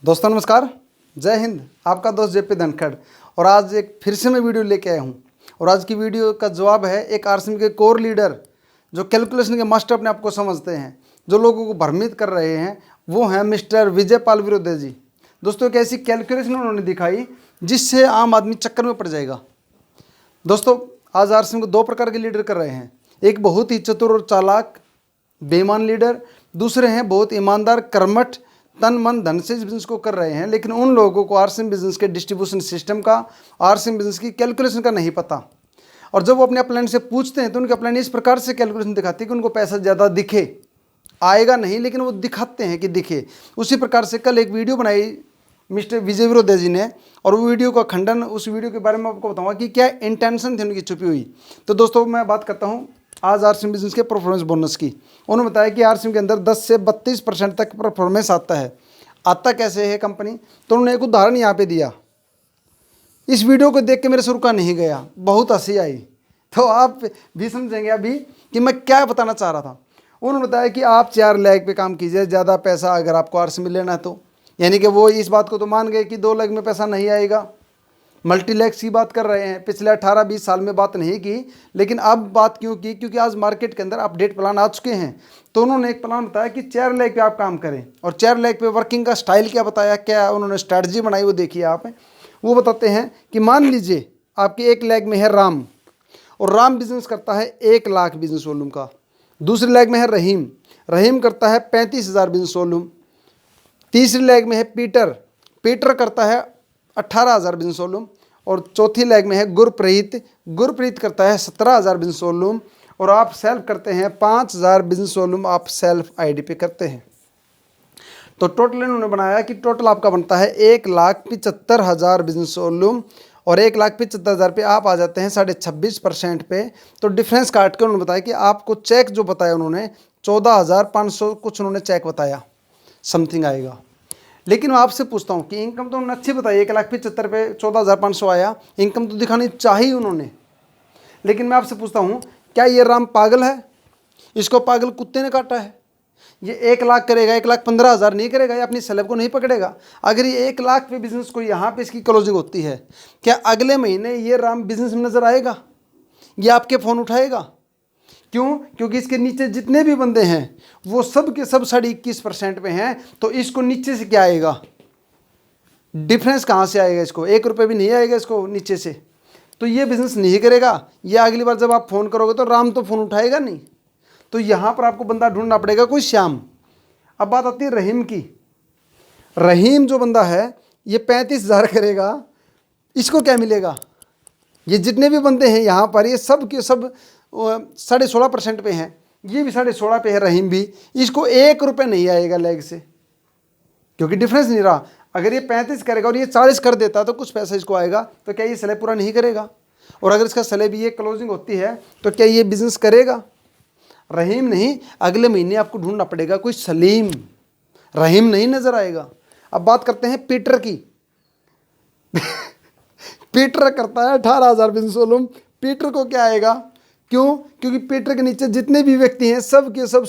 दोस्तों नमस्कार, जय हिंद। आपका दोस्त जेपी धनखड़ और आज एक फिर से मैं वीडियो लेके आया हूँ। और आज की वीडियो का जवाब है एक आरसीएम के कोर लीडर जो कैलकुलेशन के मास्टर अपने आप को समझते हैं, जो लोगों को भ्रमित कर रहे हैं, वो हैं मिस्टर विजय पाल विरोधे जी। दोस्तों एक ऐसी कैलकुलेशन उन्होंने दिखाई जिससे आम आदमी चक्कर में पड़ जाएगा। दोस्तों आज आरसीएम को दो प्रकार के लीडर कर रहे हैं, एक बहुत ही चतुर और चालाक बेईमान लीडर, दूसरे हैं बहुत ईमानदार कर्मठ तन मन धन से इस बिजनेस को कर रहे हैं। लेकिन उन लोगों को आरसीएम बिजनेस के डिस्ट्रीब्यूशन सिस्टम का, आरसीएम बिजनेस की कैलकुलेशन का नहीं पता। और जब वो अपने अपलाइन से पूछते हैं तो उनके अपलाइन इस प्रकार से कैलकुलेशन दिखाती है कि उनको पैसा ज़्यादा दिखे, आएगा नहीं लेकिन वो दिखाते हैं कि दिखे। उसी प्रकार से कल एक वीडियो बनाई मिस्टर विजय विरोधे जी ने, और वो वीडियो का खंडन, उस वीडियो के बारे में आपको बताऊंगा कि क्या इंटेंशन थी उनकी छुपी हुई। तो दोस्तों मैं बात करता हूँ आज आरसीएम बिजनेस के परफॉर्मेंस बोनस की। उन्होंने बताया कि आरसीएम के अंदर 10 से 32% तक परफॉर्मेंस आता है। आता कैसे है कंपनी, तो उन्होंने एक उदाहरण यहाँ पे दिया। इस वीडियो को देख के मेरे से रुका नहीं गया, बहुत हंसी आई। तो आप भी समझेंगे अभी कि मैं क्या बताना चाह रहा था। उन्होंने बताया कि आप 4 लाख पे काम कीजिए, ज़्यादा पैसा अगर आपको आरसीएम में लेना है तो, यानी कि वो इस बात को तो मान गए कि 2 लाख में पैसा नहीं आएगा। मल्टीलैक्स की बात कर रहे हैं, पिछले 18-20 साल में बात नहीं की, लेकिन अब बात क्यों की, क्योंकि आज मार्केट के अंदर अपडेट प्लान आ चुके हैं। तो उन्होंने एक प्लान बताया कि 4 लाख पे आप काम करें, और 4 लाख पे वर्किंग का स्टाइल क्या बताया, क्या उन्होंने स्ट्रैटेजी बनाई वो देखिए आप। वो बताते हैं कि मान लीजिए आपके 1 लाख में है राम, और राम बिजनेस करता है 1 लाख बिजनेस वॉल्यूम का। दूसरे लाख में है रहीम, रहीम करता है 35,000 बिजनेस वॉल्यूम। तीसरे लेग में है पीटर, पीटर करता है 18,000 बिजनेस वॉल्यूम। और चौथी लेग में है गुरप्रीत, गुरप्रीत करता है 17,000 बिजनेस वॉल्यूम। और आप सेल्फ करते हैं 5,000 बिजनेस वॉल्यूम, आप सेल्फ आईडी पे करते हैं। तो टोटल इन्होंने बनाया कि टोटल आपका बनता है 1,75,000 बिजनेस वॉल्यूम, और 1,75,000 पे आप आ जाते हैं 26.5% पे। तो डिफरेंस काट के उन्होंने बताया कि आपको चेक जो बताया उन्होंने 14,500 कुछ उन्होंने चेक बताया समथिंग आएगा। लेकिन मैं आपसे पूछता हूँ कि इनकम तो उन्होंने अच्छी बताई, 1,75,000 पे 14,500 आया, इनकम तो दिखानी चाहिए उन्होंने। लेकिन मैं आपसे पूछता हूँ क्या ये राम पागल है, इसको पागल कुत्ते ने काटा है? ये 1 लाख करेगा, 1,15,000 नहीं करेगा, ये अपनी स्लैब को नहीं पकड़ेगा। अगर ये 1 लाख पे बिजनेस को यहाँ पे इसकी क्लोजिंग होती है, क्या अगले महीने ये राम बिजनेस में नजर आएगा? ये आपके फ़ोन उठाएगा? क्यों? क्योंकि इसके नीचे जितने भी बंदे हैं वो सब के सब 21.5% पे हैं। तो इसको नीचे से क्या आएगा, डिफरेंस कहाँ से आएगा? इसको 1 रुपये भी नहीं आएगा इसको नीचे से। तो ये बिजनेस नहीं करेगा। ये अगली बार जब आप फ़ोन करोगे तो राम तो फ़ोन उठाएगा नहीं। तो यहाँ पर आपको बंदा ढूंढना पड़ेगा, कोई श्याम। अब बात आती है रहीम की। रहीम जो बंदा है ये 35,000 करेगा, इसको क्या मिलेगा? ये जितने भी बंदे हैं यहाँ पर ये सब के सब 16.5% पे हैं, ये भी 16.5 पे है रहीम भी। इसको 1 रुपये नहीं आएगा लेग से, क्योंकि डिफरेंस नहीं रहा। अगर ये 35 करेगा और ये 40 कर देता तो कुछ पैसा इसको आएगा, तो क्या ये स्लैब पूरा नहीं करेगा? और अगर इसका स्लैब ये क्लोजिंग होती है तो क्या ये बिजनेस करेगा? रहीम नहीं, अगले महीने आपको ढूंढना पड़ेगा कोई सलीम, रहीम नहीं नजर आएगा। अब बात करते हैं पीटर की। पीटर करता है 18,000 बिजनेस वॉल्यूम। पीटर को क्या आएगा? क्यों? क्योंकि पीटर के नीचे जितने भी व्यक्ति हैं सब के सब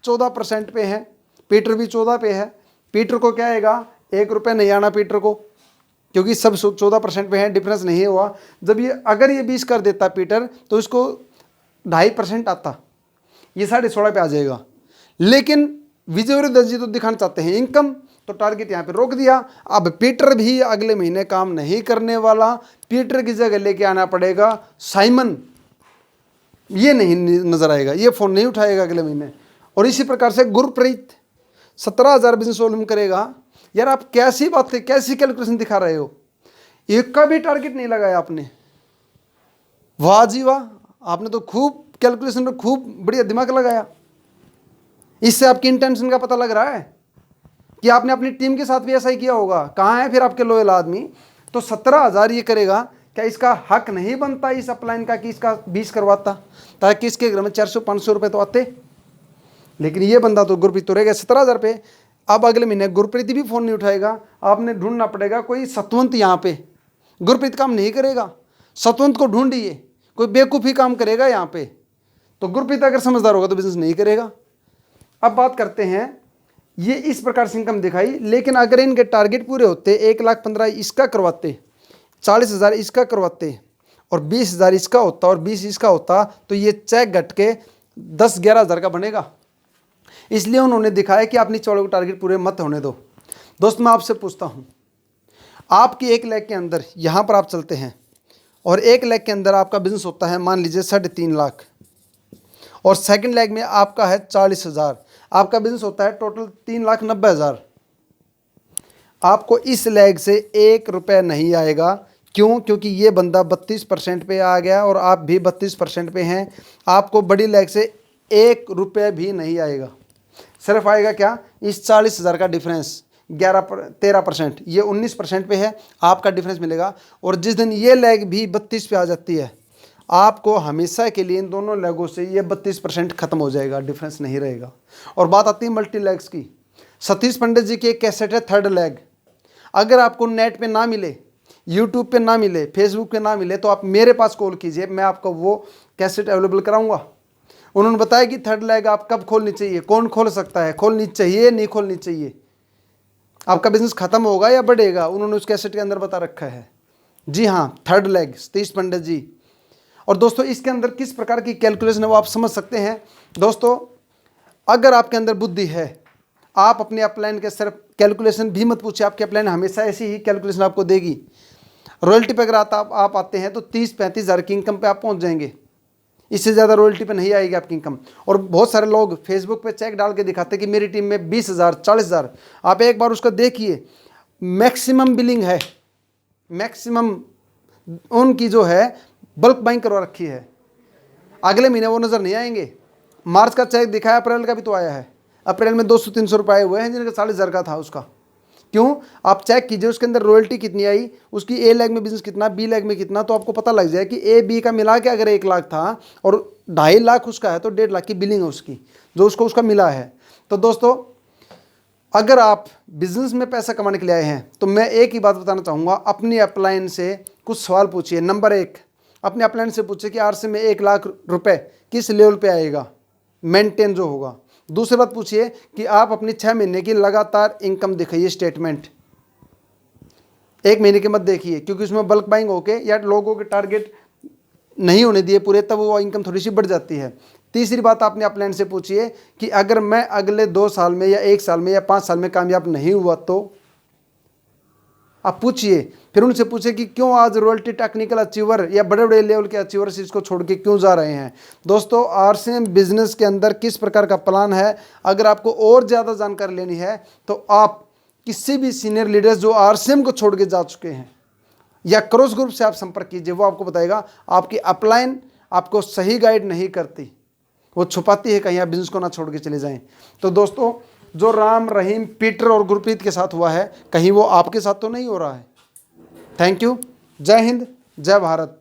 14% पे हैं। पीटर भी 14 पे है। पीटर को क्या आएगा? 1 रुपये नहीं आना पीटर को, क्योंकि सब 14% पे हैं, डिफरेंस नहीं हुआ। जब ये अगर ये 20 कर देता पीटर तो इसको 2.5% आता, ये 16.5 पे आ जाएगा। लेकिन विजय विरोधे जी तो दिखाना चाहते हैं इनकम, तो टारगेट यहाँ पे रोक दिया। अब पीटर भी अगले महीने काम नहीं करने वाला, पीटर की जगह लेके आना पड़ेगा साइमन। ये नहीं नजर आएगा, ये फोन नहीं उठाएगा अगले महीने। और इसी प्रकार से गुरप्रीत 17,000 बिजनेस वॉल्यूम करेगा। यार आप कैसी बातें, कैसी कैलकुलेशन दिखा रहे हो? एक का भी टारगेट नहीं लगाया आपने। वाह जी वाह, आपने तो खूब कैलकुलेशन में खूब बढ़िया दिमाग लगाया। इससे आपकी इंटेंशन का पता लग रहा है कि आपने अपनी टीम के साथ भी ऐसा ही किया होगा। कहाँ है फिर आपके लोयल आदमी? तो 17,000 ये करेगा, क्या इसका हक नहीं बनता इस अपलाइन का कि इसका 20 करवाता, ताकि इसके घर में 400-500 रुपये तो आते? लेकिन ये बंदा तो गुरप्रीत तो रहेगा 17,000 पे। अब अगले महीने गुरप्रीत भी फ़ोन नहीं उठाएगा, आपने ढूंढना पड़ेगा कोई सतवंत यहाँ पे। गुरप्रीत काम नहीं करेगा, सतवंत को ढूंढिए, कोई बेवकूफ़ी काम करेगा यहाँ पे। तो गुरप्रीत अगर समझदार होगा तो बिजनेस नहीं करेगा। अब बात करते हैं ये इस प्रकार से इनकम दिखाई। लेकिन अगर इनके टारगेट पूरे होते, 1,15,000 इसका करवाते, 40,000 इसका करवाते और 20,000 इसका होता और 20 इसका होता, तो ये चेक घट के 10-11,000 का बनेगा। इसलिए उन्होंने दिखाया कि अपनी चौड़े को टारगेट पूरे मत होने दो। दोस्त मैं आपसे पूछता हूँ, आपकी 1 लाख के अंदर यहाँ पर आप चलते हैं और 1 लाख के अंदर आपका बिजनेस होता है मान लीजिए 3.5 लाख, और सेकंड लेग में आपका है 40,000, आपका बिजनेस होता है टोटल 3,90,000। आपको इस लेग से 1 रुपये नहीं आएगा। क्यों? क्योंकि ये बंदा 32% पे आ गया और आप भी 32% पे हैं। आपको बड़ी लेग से 1 रुपये भी नहीं आएगा। सिर्फ आएगा क्या? इस 40,000 का डिफरेंस 13%, ये 19% पे है, आपका डिफरेंस मिलेगा। और जिस दिन ये लेग भी 32 पे आ जाती है, आपको हमेशा के लिए इन दोनों लेगों से ये 32% खत्म हो जाएगा, डिफरेंस नहीं रहेगा। और बात आती है मल्टी लेग्स की। सतीश पंडित जी की एक कैसेट है थर्ड लेग, अगर आपको नेट पे ना मिले, यूट्यूब पे ना मिले, फेसबुक पे ना मिले, तो आप मेरे पास कॉल कीजिए, मैं आपको वो कैसेट अवेलेबल कराऊंगा। उन्होंने बताया कि थर्ड लेग आप कब खोलनी चाहिए, कौन खोल सकता है, खोलनी चाहिए नहीं खोलनी चाहिए, आपका बिजनेस खत्म होगा या बढ़ेगा, उन्होंने उस कैसेट के अंदर बता रखा है। जी हाँ, थर्ड लेग सतीश पंडित जी। और दोस्तों इसके अंदर किस प्रकार की कैलकुलेशन है वो आप समझ सकते हैं। दोस्तों अगर आपके अंदर बुद्धि है, आप अपने अपलाइन के सिर्फ कैलकुलेशन भी मत पूछिए, आपके अपलाइन हमेशा ऐसी ही कैलकुलेशन आपको देगी। रॉयल्टी पे अगर आप आते हैं तो 30-35 हज़ार की इनकम पे आप पहुंच जाएंगे, इससे ज़्यादा रॉयल्टी पे नहीं आएगी आपकी इनकम। और बहुत सारे लोग फेसबुक पे चेक डाल के दिखाते हैं कि मेरी टीम में 20,000 40,000, आप एक बार उसका देखिए, मैक्सिमम बिलिंग है, मैक्सिमम उनकी जो है बल्क बाइंग करवा रखी है, अगले महीने वो नज़र नहीं आएंगे। मार्च का चेक दिखाया, अप्रैल का भी तो आया है, अप्रैल में 200-300 रुपये आए हुए हैं जिनका 40,000 का था उसका। क्यों? आप चेक कीजिए उसके अंदर रॉयल्टी कितनी आई, उसकी ए लेग में बिजनेस कितना, बी लेग में कितना, तो आपको पता लग जाए कि ए बी का मिला के अगर 1 लाख था और 2.5 लाख उसका है, तो 1.5 लाख की बिलिंग है उसकी, जो उसका मिला है। तो दोस्तों अगर आप बिजनेस में पैसा कमाने के लिए आए हैं तो मैं एक ही बात बताना चाहूँगा, अपनी अपलाइन से कुछ सवाल पूछिए। नंबर 1, अपने अपलाइन से पूछिए कि आरसी में 1 लाख रुपए किस लेवल पे आएगा, मेंटेन जो होगा। दूसरी बात पूछिए कि आप अपनी 6 महीने की लगातार इनकम दिखाइए, स्टेटमेंट 1 महीने के मत देखिए, क्योंकि उसमें बल्क बाइंग होके या लोगों के टारगेट नहीं होने दिए पूरे, तब वो इनकम थोड़ी सी बढ़ जाती है। तीसरी बात आपने अपलाइन से पूछिए कि अगर मैं अगले 2 साल में या 1 साल में या 5 साल में कामयाब नहीं हुआ तो आप पूछिए। फिर उनसे पूछे कि क्यों आज रॉयल्टी टेक्निकल अचीवर या बड़े बड़े लेवल के अचीवर्स इसको छोड़ के क्यों जा रहे हैं। दोस्तों आरसीएम बिजनेस के अंदर किस प्रकार का प्लान है, अगर आपको और ज़्यादा जानकारी लेनी है तो आप किसी भी सीनियर लीडर्स जो आरसीएम को छोड़ के जा चुके हैं या क्रॉस ग्रुप से आप संपर्क कीजिए, वो आपको बताएगा। आपकी अपलाइन आपको सही गाइड नहीं करती, वो छुपाती है, कहीं आप बिजनेस को ना छोड़ के चले जाएं। तो दोस्तों जो राम रहीम पीटर और गुरप्रीत के साथ हुआ है, कहीं वो आपके साथ तो नहीं हो रहा है। Thank you. जय हिंद, जय भारत।